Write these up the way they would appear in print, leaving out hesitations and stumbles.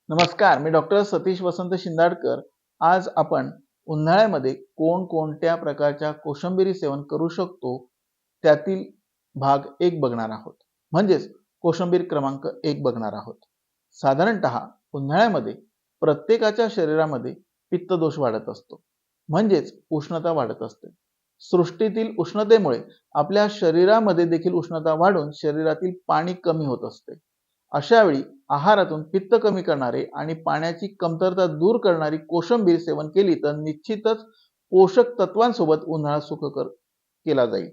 नमस्कार, मी डॉक्टर सतीश वसंत शिंदाडकर. आज आपण उन्हाळ्यामध्ये कोणकोणत्या प्रकारच्या कोशिंबिरी सेवन करू शकतो, त्यातील भाग 1 बघणार आहोत. म्हणजेच कोशिंबीर क्रमांक 1 बघणार आहोत. साधारणतः उन्हाळ्यामध्ये प्रत्येकाच्या शरीरामध्ये पित्तदोष वाढत असतो. म्हणजेच उष्णता वाढत असते. सृष्टीतील उष्णतेमुळे आपल्या शरीरामध्ये देखील उष्णता वाढून शरीरातील पाणी कमी होत असते. अशा वेळी आहारातून पित्त कमी करणारे आणि पाण्याची कमतरता दूर करणारी कोशिंबीर सेवन केली तर निश्चितच पोषक तत्वांसोबत उन्हाळा सुखकर केला जाईल.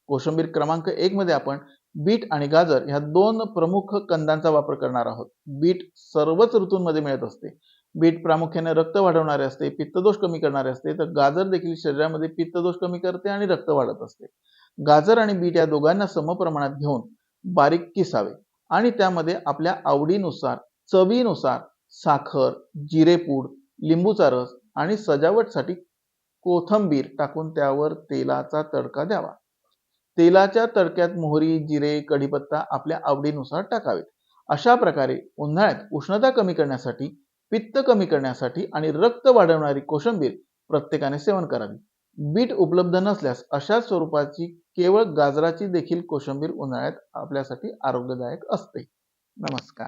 कोशिंबीर क्रमांक 1 मध्ये आपण बीट आणि गाजर ह्या दोन प्रमुख कंदांचा वापर करणार आहोत. बीट सर्वच ऋतूंमध्ये मिळत असते. बीट प्रामुख्याने रक्त वाढवणारे असते, पित्तदोष कमी करणारे असते, तर गाजर देखील शरीरामध्ये पित्तदोष कमी करते आणि रक्त वाढत असते. गाजर आणि बीट या दोघांना समप्रमाणात घेऊन बारीक किसावे आणि त्यामध्ये आपल्या आवडीनुसार, चवीनुसार साखर, जिरेपूड, लिंबूचा रस आणि सजावटसाठी कोथिंबीर टाकून त्यावर तेलाचा तडका द्यावा. तेलाच्या तडक्यात मोहरी, जिरे, कढीपत्ता आपल्या आवडीनुसार टाकावेत. अशा प्रकारे उन्हाळ्यात उष्णता कमी करण्यासाठी, पित्त कमी करण्यासाठी आणि रक्त वाढवणारी कोशिंबीर प्रत्येकाने सेवन करावी. बीट उपलब्ध नसल्यास अशा स्वरूपाची केवळ गाजराची देखील कोशिंबीर उन्हाळ्यात आपल्यासाठी आरोग्यदायक असते. नमस्कार.